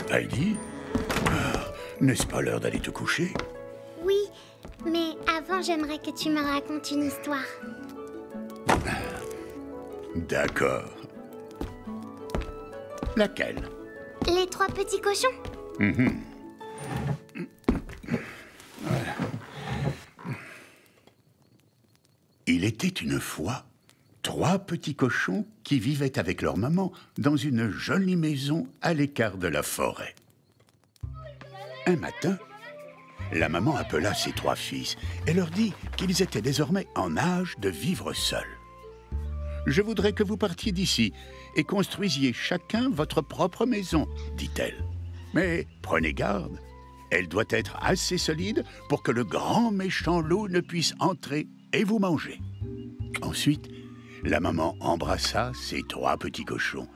Heidi, n'est-ce pas l'heure d'aller te coucher? Oui, mais avant, j'aimerais que tu me racontes une histoire. D'accord. Laquelle? Les 3 petits cochons. Il était une fois 3 petits cochons qui vivaient avec leur maman dans une jolie maison à l'écart de la forêt. Un matin, la maman appela ses 3 fils et leur dit qu'ils étaient désormais en âge de vivre seuls. « Je voudrais que vous partiez d'ici et construisiez chacun votre propre maison, dit-elle. Mais prenez garde, elle doit être assez solide pour que le grand méchant loup ne puisse entrer et vous manger. » Ensuite, la maman embrassa ses 3 petits cochons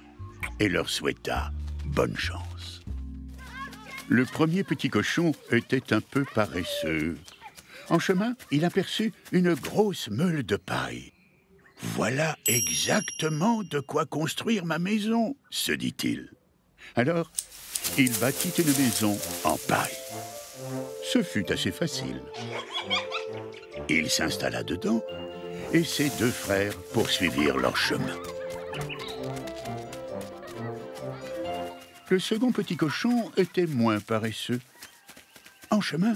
et leur souhaita bonne chance. Le premier petit cochon était un peu paresseux. En chemin, il aperçut une grosse meule de paille. « Voilà exactement de quoi construire ma maison, » se dit-il. Alors, il bâtit une maison en paille. Ce fut assez facile. Il s'installa dedans et ses 2 frères poursuivirent leur chemin. Le second petit cochon était moins paresseux. En chemin,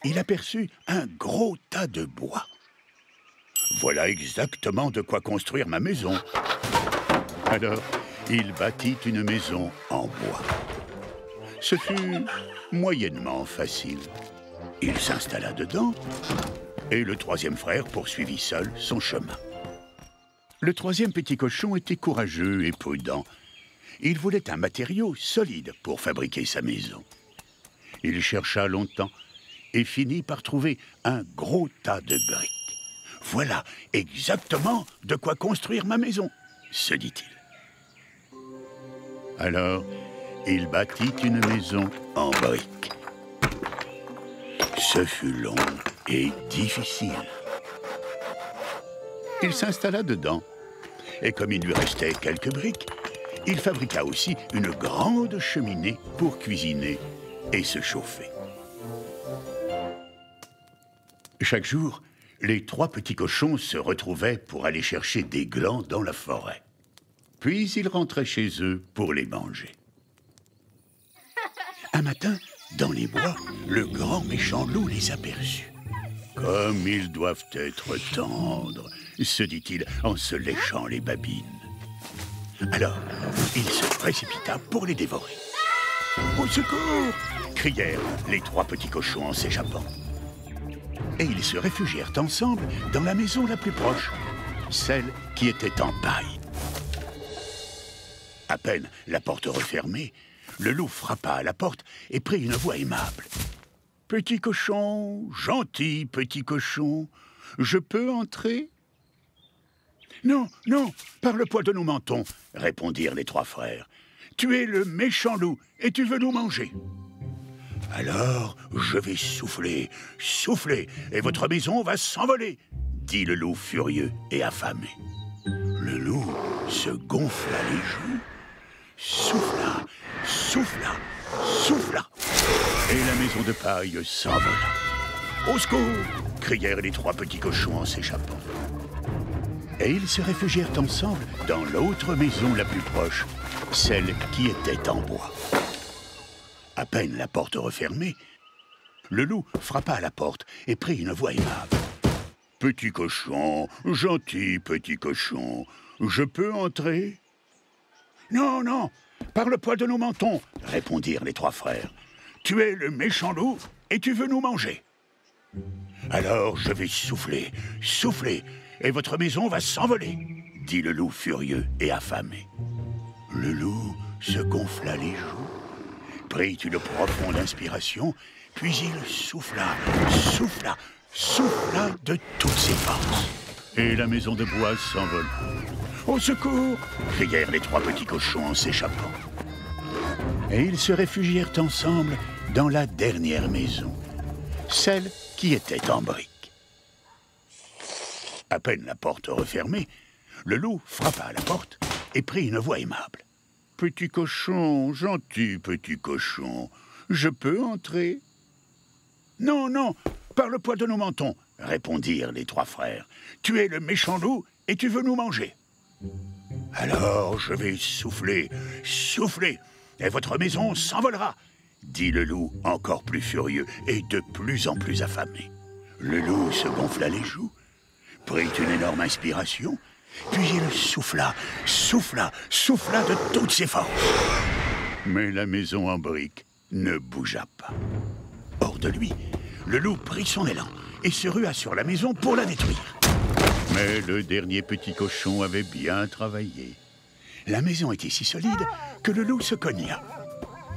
il aperçut un gros tas de bois. « Voilà exactement de quoi construire ma maison. » Alors, il bâtit une maison en bois. Ce fut moyennement facile. Il s'installa dedans et le 3e frère poursuivit seul son chemin. Le 3e petit cochon était courageux et prudent. Il voulait un matériau solide pour fabriquer sa maison. Il chercha longtemps et finit par trouver un gros tas de briques. « Voilà exactement de quoi construire ma maison, » se dit-il. Alors, il bâtit une maison en briques. Ce fut long et difficile. Il s'installa dedans, et comme il lui restait quelques briques, il fabriqua aussi une grande cheminée pour cuisiner et se chauffer. Chaque jour, les 3 petits cochons se retrouvaient pour aller chercher des glands dans la forêt. Puis ils rentraient chez eux pour les manger. Un matin, dans les bois, le grand méchant loup les aperçut. « Comme ils doivent être tendres !» se dit-il en se léchant les babines. Alors, il se précipita pour les dévorer. « Au secours !» crièrent les 3 petits cochons en s'échappant. Et ils se réfugièrent ensemble dans la maison la plus proche, celle qui était en paille. À peine la porte refermée, le loup frappa à la porte et prit une voix aimable. « Petit cochon, gentil petit cochon, je peux entrer ?»« Non, non, par le poil de nos mentons, » répondirent les 3 frères. « Tu es le méchant loup et tu veux nous manger. » « Alors, je vais souffler, souffler, et votre maison va s'envoler, » dit le loup furieux et affamé. Le loup se gonfla les joues, souffla, souffla, souffla, et la maison de paille s'envola. « Au secours !» crièrent les 3 petits cochons en s'échappant. Et ils se réfugièrent ensemble dans l'autre maison la plus proche, celle qui était en bois. À peine la porte refermée, le loup frappa à la porte et prit une voix aimable. « Petit cochon, gentil petit cochon, je peux entrer ?»« Non, non, par le poil de nos mentons, » répondirent les 3 frères. « Tu es le méchant loup et tu veux nous manger. »« Alors je vais souffler, souffler, et votre maison va s'envoler, » dit le loup furieux et affamé. Le loup se gonfla les joues, prit une profonde inspiration, puis il souffla, souffla, souffla de toutes ses forces. Et la maison de bois s'envola. « Au secours !» crièrent les 3 petits cochons en s'échappant. Et ils se réfugièrent ensemble dans la dernière maison, celle qui était en brique. À peine la porte refermée, le loup frappa à la porte et prit une voix aimable. « Petit cochon, gentil petit cochon, je peux entrer ?»« Non, non, par le poids de nos mentons, » répondirent les trois frères. « Tu es le méchant loup et tu veux nous manger. »« Alors je vais souffler, souffler, et votre maison s'envolera !» dit le loup, encore plus furieux et de plus en plus affamé. Le loup se gonfla les joues, prit une énorme inspiration, puis il souffla, souffla, souffla de toutes ses forces. Mais la maison en brique ne bougea pas. Hors de lui, le loup prit son élan et se rua sur la maison pour la détruire. Mais le dernier petit cochon avait bien travaillé. La maison était si solide que le loup se cogna.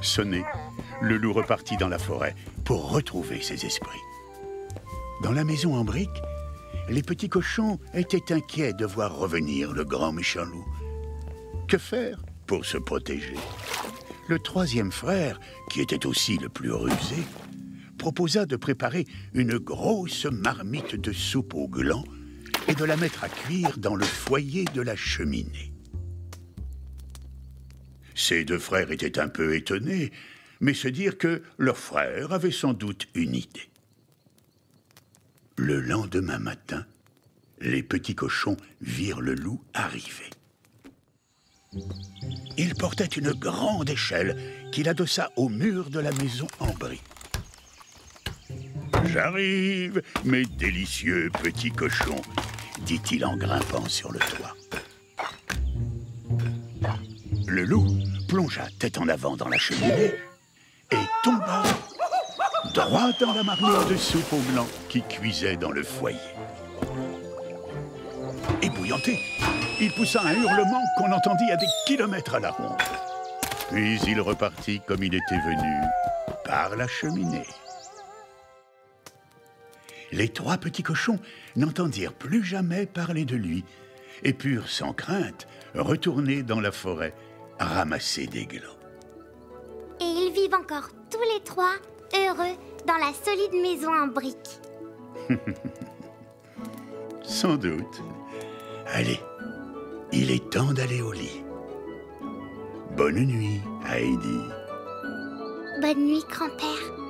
Sonné, le loup repartit dans la forêt pour retrouver ses esprits. Dans la maison en brique, les petits cochons étaient inquiets de voir revenir le grand méchant loup. Que faire pour se protéger? Le troisième frère, qui était aussi le plus rusé, proposa de préparer une grosse marmite de soupe au gland et de la mettre à cuire dans le foyer de la cheminée. Ces deux frères étaient un peu étonnés, mais se dirent que leur frère avait sans doute une idée. Le lendemain matin, les petits cochons virent le loup arriver. Il portait une grande échelle qu'il adossa au mur de la maison en brique. « J'arrive, mes délicieux petits cochons !» dit-il en grimpant sur le toit. Le loup plongea tête en avant dans la cheminée et tomba droit dans la marmite de soupe au gland qui cuisait dans le foyer. Ébouillanté, il poussa un hurlement qu'on entendit à des kilomètres à la ronde. Puis il repartit comme il était venu, par la cheminée. Les trois petits cochons n'entendirent plus jamais parler de lui et purent sans crainte retourner dans la forêt ramasser des glands. Et ils vivent encore tous les trois heureux dans la solide maison en briques. Sans doute. Allez, il est temps d'aller au lit. Bonne nuit, Heidi. Bonne nuit, grand-père.